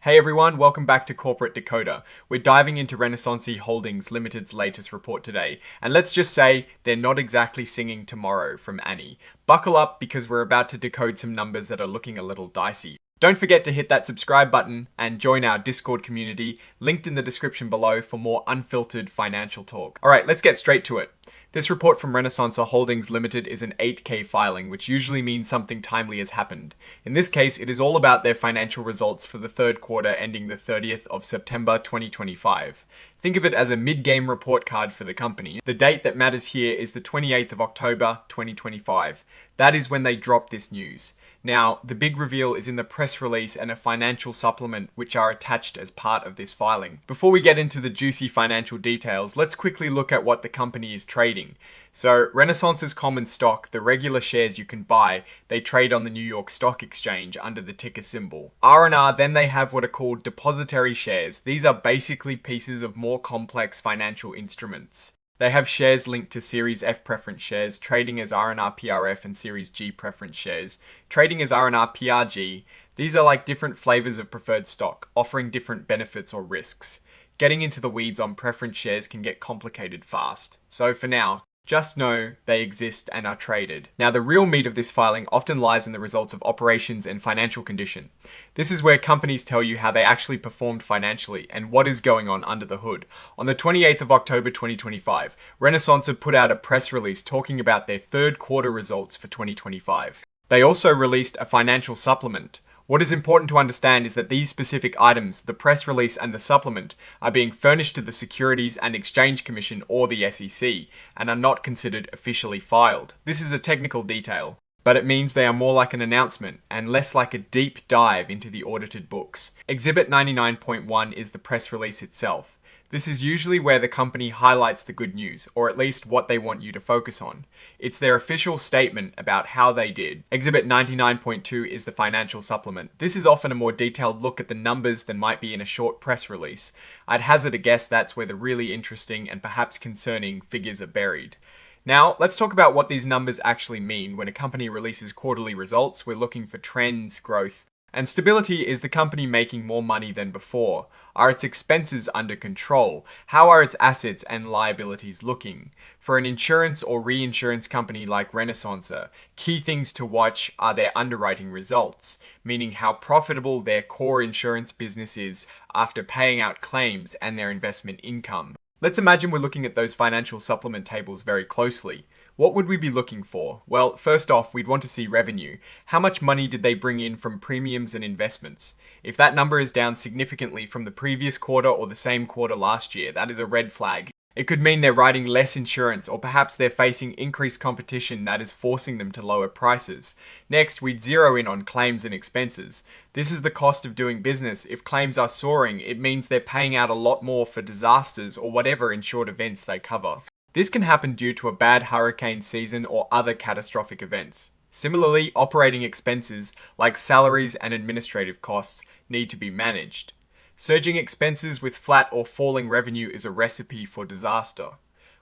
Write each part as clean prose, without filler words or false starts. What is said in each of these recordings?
Hey everyone, welcome back to Corporate Decoder. We're diving into RenaissanceRe's Holdings Limited's latest report today. And let's just say they're not exactly singing Tomorrow from Annie. Buckle up because we're about to decode some numbers that are looking a little dicey. Don't forget to hit that subscribe button and join our Discord community, linked in the description below for more unfiltered financial talk. Alright, let's get straight to it. This report from RenaissanceRe's Holdings Limited is an 8K filing, which usually means something timely has happened. In this case, it is all about their financial results for the third quarter ending the 30th of September 2025. Think of it as a mid-game report card for the company. The date that matters here is the 28th of October 2025. That is when they dropped this news. Now, the big reveal is in the press release and a financial supplement which are attached as part of this filing. Before we get into the juicy financial details, let's quickly look at what the company is trading. So, RenaissanceRe's common stock, the regular shares you can buy, they trade on the New York Stock Exchange under the ticker symbol R&R. Then they have what are called depository shares. These are basically pieces of more complex financial instruments. They have shares linked to Series F preference shares, trading as R&R PRF, and Series G preference shares, trading as R&R PRG. These are like different flavors of preferred stock, offering different benefits or risks. Getting into the weeds on preference shares can get complicated fast. So for now, just know they exist and are traded. Now, the real meat of this filing often lies in the results of operations and financial condition. This is where companies tell you how they actually performed financially and what is going on under the hood. On the 28th of October 2025, RenaissanceRe put out a press release talking about their third quarter results for 2025. They also released a financial supplement. What is important to understand is that these specific items, the press release and the supplement, are being furnished to the Securities and Exchange Commission or the SEC and are not considered officially filed. This is a technical detail, but it means they are more like an announcement and less like a deep dive into the audited books. Exhibit 99.1 is the press release itself. This is usually where the company highlights the good news, or at least what they want you to focus on. It's their official statement about how they did. Exhibit 99.2 is the financial supplement. This is often a more detailed look at the numbers than might be in a short press release. I'd hazard a guess that's where the really interesting and perhaps concerning figures are buried. Now, let's talk about what these numbers actually mean. When a company releases quarterly results, we're looking for trends, growth, and stability. Is the company making more money than before? Are its expenses under control? How are its assets and liabilities looking? For an insurance or reinsurance company like RenaissanceRe, key things to watch are their underwriting results, meaning how profitable their core insurance business is after paying out claims, and their investment income. Let's imagine we're looking at those financial supplement tables very closely. What would we be looking for? Well, first off, we'd want to see revenue. How much money did they bring in from premiums and investments? If that number is down significantly from the previous quarter or the same quarter last year, that is a red flag. It could mean they're writing less insurance, or perhaps they're facing increased competition that is forcing them to lower prices. Next, we'd zero in on claims and expenses. This is the cost of doing business. If claims are soaring, it means they're paying out a lot more for disasters or whatever insured events they cover. This can happen due to a bad hurricane season or other catastrophic events. Similarly, operating expenses like salaries and administrative costs need to be managed. Surging expenses with flat or falling revenue is a recipe for disaster.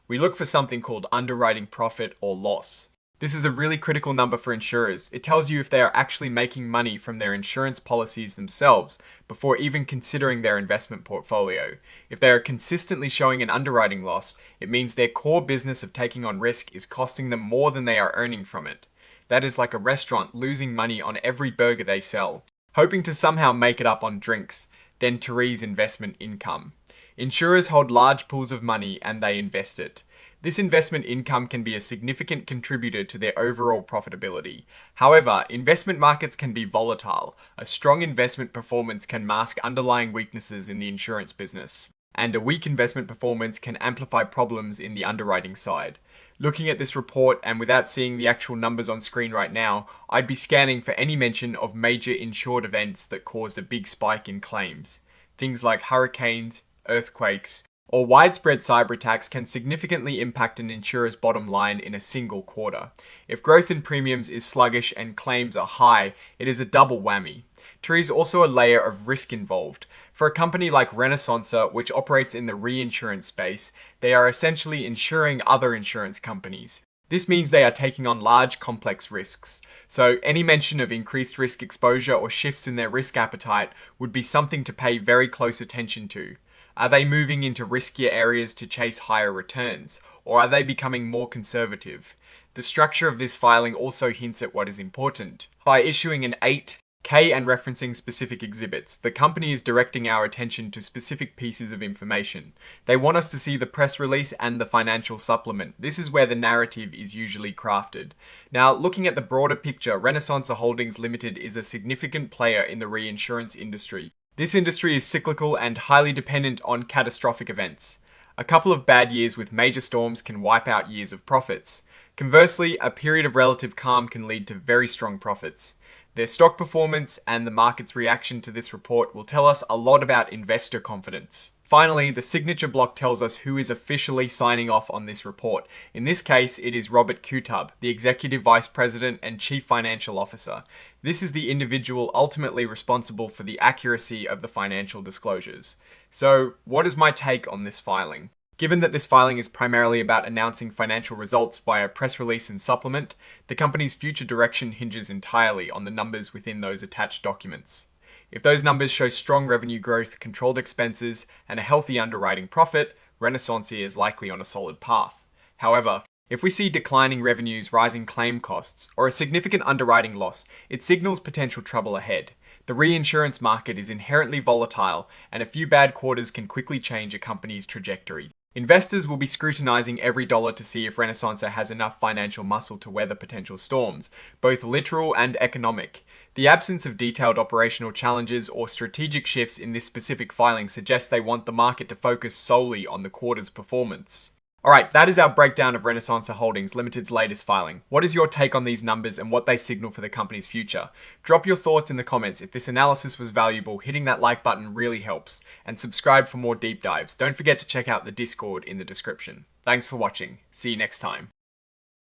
We look for something called underwriting profit or loss. This is a really critical number for insurers. It tells you if they are actually making money from their insurance policies themselves before even considering their investment portfolio. If they are consistently showing an underwriting loss, it means their core business of taking on risk is costing them more than they are earning from it. That is like a restaurant losing money on every burger they sell, hoping to somehow make it up on drinks, then to raise investment income. Insurers hold large pools of money and they invest it. This investment income can be a significant contributor to their overall profitability. However, investment markets can be volatile. A strong investment performance can mask underlying weaknesses in the insurance business, and a weak investment performance can amplify problems in the underwriting side. Looking at this report, and without seeing the actual numbers on screen right now, I'd be scanning for any mention of major insured events that caused a big spike in claims. Things like hurricanes, earthquakes, or widespread cyber attacks can significantly impact an insurer's bottom line in a single quarter. If growth in premiums is sluggish and claims are high, it is a double whammy. There is also a layer of risk involved. For a company like RenaissanceRe, which operates in the reinsurance space, they are essentially insuring other insurance companies. This means they are taking on large, complex risks. So any mention of increased risk exposure or shifts in their risk appetite would be something to pay very close attention to. Are they moving into riskier areas to chase higher returns, or are they becoming more conservative? The structure of this filing also hints at what is important. By issuing an 8K and referencing specific exhibits, the company is directing our attention to specific pieces of information. They want us to see the press release and the financial supplement. This is where the narrative is usually crafted. Now, looking at the broader picture, Renaissance Holdings Limited is a significant player in the reinsurance industry. This industry is cyclical and highly dependent on catastrophic events. A couple of bad years with major storms can wipe out years of profits. Conversely, a period of relative calm can lead to very strong profits. Their stock performance and the market's reaction to this report will tell us a lot about investor confidence. Finally, the signature block tells us who is officially signing off on this report. In this case, it is Robert Kutub, the Executive Vice President and Chief Financial Officer. This is the individual ultimately responsible for the accuracy of the financial disclosures. So, what is my take on this filing? Given that this filing is primarily about announcing financial results via press release and supplement, the company's future direction hinges entirely on the numbers within those attached documents. If those numbers show strong revenue growth, controlled expenses, and a healthy underwriting profit, Renaissance is likely on a solid path. However, if we see declining revenues, rising claim costs, or a significant underwriting loss, it signals potential trouble ahead. The reinsurance market is inherently volatile, and a few bad quarters can quickly change a company's trajectory. Investors will be scrutinizing every dollar to see if Renaissance has enough financial muscle to weather potential storms, both literal and economic. The absence of detailed operational challenges or strategic shifts in this specific filing suggests they want the market to focus solely on the quarter's performance. Alright, that is our breakdown of Renaissance Holdings Limited's latest filing. What is your take on these numbers and what they signal for the company's future? Drop your thoughts in the comments. If this analysis was valuable, hitting that like button really helps. And subscribe for more deep dives. Don't forget to check out the Discord in the description. Thanks for watching. See you next time.